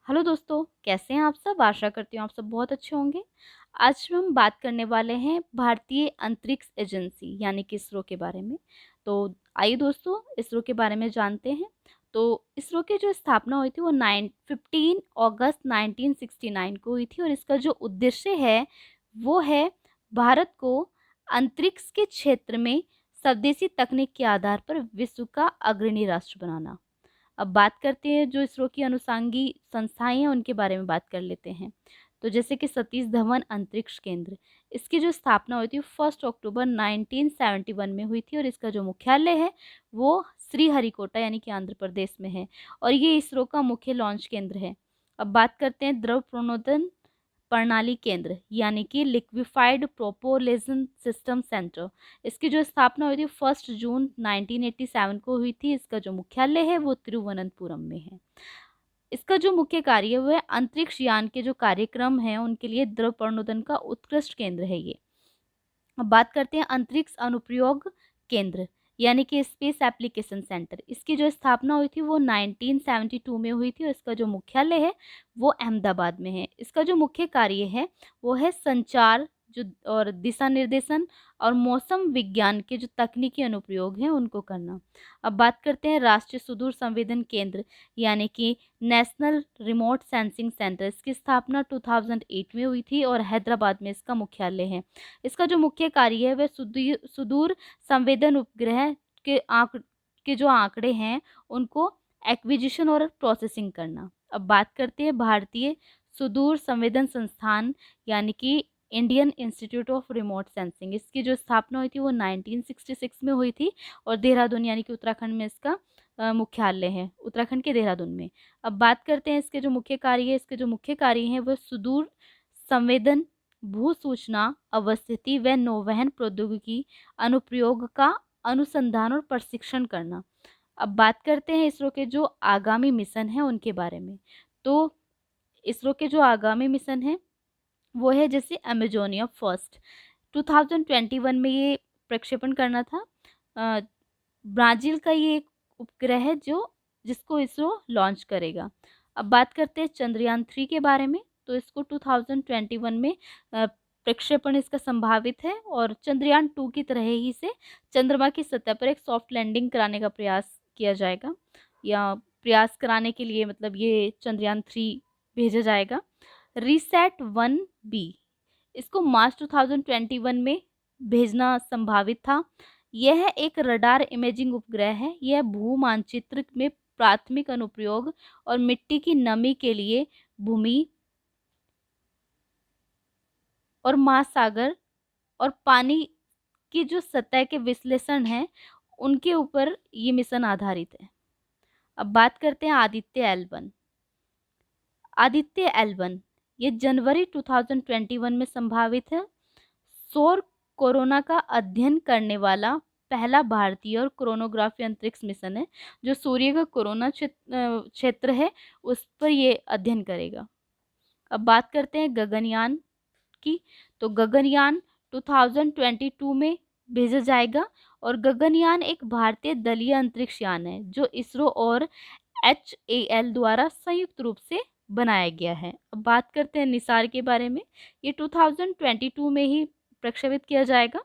Hello दोस्तों, कैसे हैं आप सब? आशा करती हूँ आप सब बहुत अच्छे होंगे। आज हम बात करने वाले हैं भारतीय अंतरिक्ष एजेंसी यानी कि इसरो के बारे में। तो आइए दोस्तों, इसरो के बारे में जानते हैं। तो इसरो की जो स्थापना हुई थी वो 15 अगस्त 1969 को हुई थी और इसका जो उद्देश्य है वो है भारत को अंतरिक्ष के क्षेत्र में स्वदेशी तकनीक के आधार पर विश्व का अग्रणी राष्ट्र बनाना। अब बात करते हैं जो इसरो की अनुषंगी संस्थाएं हैं उनके बारे में बात कर लेते हैं। तो जैसे कि सतीश धवन अंतरिक्ष केंद्र, इसकी जो स्थापना हुई थी 1 अक्टूबर 1971 में हुई थी और इसका जो मुख्यालय है वो श्रीहरिकोटा यानी कि आंध्र प्रदेश में है और ये इसरो का मुख्य लॉन्च केंद्र है। अब बात करते हैं द्रव प्रणोदन प्रणाली केंद्र यानी कि लिक्विफाइड प्रोपोलेशन सिस्टम सेंटर, इसकी जो स्थापना हुई थी 1 जून 1987 को हुई थी। इसका जो मुख्यालय है वो तिरुवनंतपुरम में है। इसका जो मुख्य कार्य है वह अंतरिक्ष यान के जो कार्यक्रम हैं उनके लिए द्रव प्रणोदन का उत्कृष्ट केंद्र है ये। अब बात करते हैं अंतरिक्ष अनुप्रयोग केंद्र यानी कि स्पेस एप्लीकेशन सेंटर, इसकी जो स्थापना हुई थी वो 1972 में हुई थी और इसका जो मुख्यालय है वो अहमदाबाद में है। इसका जो मुख्य कार्य है वो है संचार जो और दिशा निर्देशन और मौसम विज्ञान के जो तकनीकी अनुप्रयोग हैं उनको करना। अब बात करते हैं राष्ट्रीय सुदूर संवेदन केंद्र यानी कि नेशनल रिमोट सेंसिंग सेंटर, इसकी स्थापना 2008 में हुई थी और हैदराबाद में इसका मुख्यालय है। इसका जो मुख्य कार्य है वह सुदूर संवेदन उपग्रह के जो आंकड़े हैं उनको एक्विजिशन और प्रोसेसिंग करना। अब बात करते हैं भारतीय सुदूर संवेदन संस्थान यानी कि Indian institute of remote sensing, इसकी जो स्थापना हुई थी वो 1966 में हुई थी और देहरादून यानी कि उत्तराखंड में इसका मुख्यालय है, उत्तराखंड के देहरादून में। अब बात करते हैं इसके जो मुख्य कार्य है, इसके जो मुख्य कार्य हैं वह सुदूर संवेदन, भू सूचना, अवस्थिति व नौवहन प्रौद्योगिकी अनुप्रयोग का अनुसंधान और प्रशिक्षण करना। अब बात करते हैं इसरो के जो आगामी मिशन हैं उनके बारे में। तो इसरो के जो आगामी मिशन हैं वो है जैसे अमेजोनिया फर्स्ट, 2021 में ये प्रक्षेपण करना था। ब्राज़ील का ये एक उपग्रह है जो जिसको इसरो लॉन्च करेगा। अब बात करते हैं चंद्रयान 3 के बारे में। तो इसको 2021 में प्रक्षेपण इसका संभावित है और चंद्रयान 2 की तरह ही से चंद्रमा की सतह पर एक सॉफ्ट लैंडिंग कराने का प्रयास किया जाएगा या प्रयास कराने के लिए मतलब ये चंद्रयान 3 भेजा जाएगा। रीसैट 1B, इसको मार्च 2021 में भेजना संभावित था। यह एक रडार इमेजिंग उपग्रह है। यह भू मानचित्र में प्राथमिक अनुप्रयोग और मिट्टी की नमी के लिए भूमि और महासागर और पानी की जो सतह के विश्लेषण है उनके ऊपर ये मिशन आधारित है। अब बात करते हैं आदित्य L1 ये जनवरी 2021 में संभावित है। सौर कोरोना का अध्ययन करने वाला पहला भारतीय और कोरोनोग्राफी अंतरिक्ष मिशन है जो सूर्य का कोरोना क्षेत्र है उस पर ये अध्ययन करेगा। अब बात करते हैं गगनयान की। तो गगनयान 2022 में भेजा जाएगा और गगनयान एक भारतीय दलीय अंतरिक्ष यान है जो इसरो और HAL द्वारा संयुक्त रूप से बनाया गया है। अब बात करते हैं निसार के बारे में। ये 2022 में ही प्रक्षेपित किया जाएगा।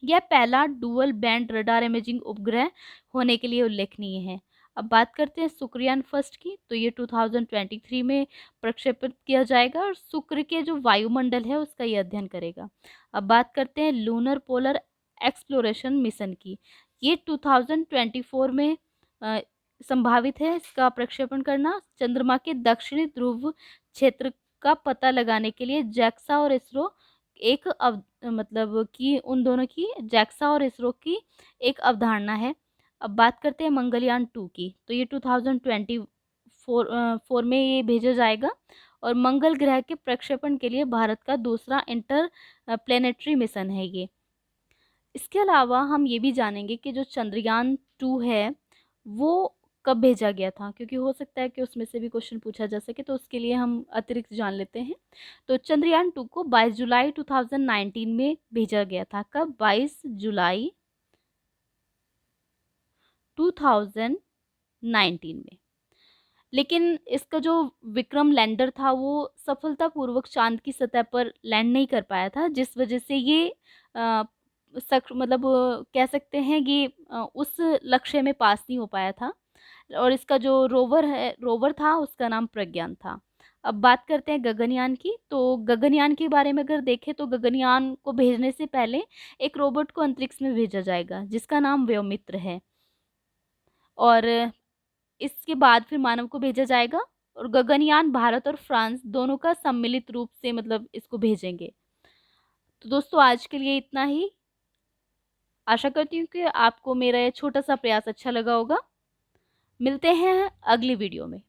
यह पहला डुअल बैंड रडार इमेजिंग उपग्रह होने के लिए उल्लेखनीय है। अब बात करते हैं शुक्रयान फर्स्ट की। तो ये 2023 में प्रक्षेपित किया जाएगा और शुक्र के जो वायुमंडल है उसका ये अध्ययन करेगा। अब बात करते हैं लूनर पोलर एक्सप्लोरेशन मिशन की। ये 2024 में संभावित है इसका प्रक्षेपण करना। चंद्रमा के दक्षिणी ध्रुव क्षेत्र का पता लगाने के लिए जैक्सा और इसरो एक मतलब कि उन दोनों की जैक्सा और इसरो की एक अवधारणा है। अब बात करते हैं मंगलयान 2 की। तो ये 2024 में ये भेजा जाएगा और मंगल ग्रह के प्रक्षेपण के लिए भारत का दूसरा इंटर प्लेनेटरी मिशन है ये। इसके अलावा हम ये भी जानेंगे कि जो चंद्रयान 2 है वो कब भेजा गया था, क्योंकि हो सकता है कि उसमें से भी क्वेश्चन पूछा जा सके, तो उसके लिए हम अतिरिक्त जान लेते हैं। तो चंद्रयान 2 को 22 जुलाई 2019 में भेजा गया था। कब? 22 जुलाई 2019 में। लेकिन इसका जो विक्रम लैंडर था वो सफलतापूर्वक चाँद की सतह पर लैंड नहीं कर पाया था, जिस वज़ह से ये मतलब कह सकते हैं कि उस लक्ष्य में पास नहीं हो पाया था। और इसका जो रोवर था उसका नाम प्रज्ञान था। अब बात करते हैं गगनयान की, तो गगनयान के बारे में अगर देखें तो गगनयान को भेजने से पहले एक रोबोट को अंतरिक्ष में भेजा जाएगा जिसका नाम व्योमित्र है। और इसके बाद फिर मानव को भेजा जाएगा, और गगनयान भारत और फ्रांस दोनों का सम्मिलित रूप से मतलब इसको भेजेंगे। तो दोस्तों आज के लिए इतना ही। आशा करती हूँ कि आपको मेरा ये छोटा सा प्रयास अच्छा लगा होगा। मिलते हैं अगली वीडियो में।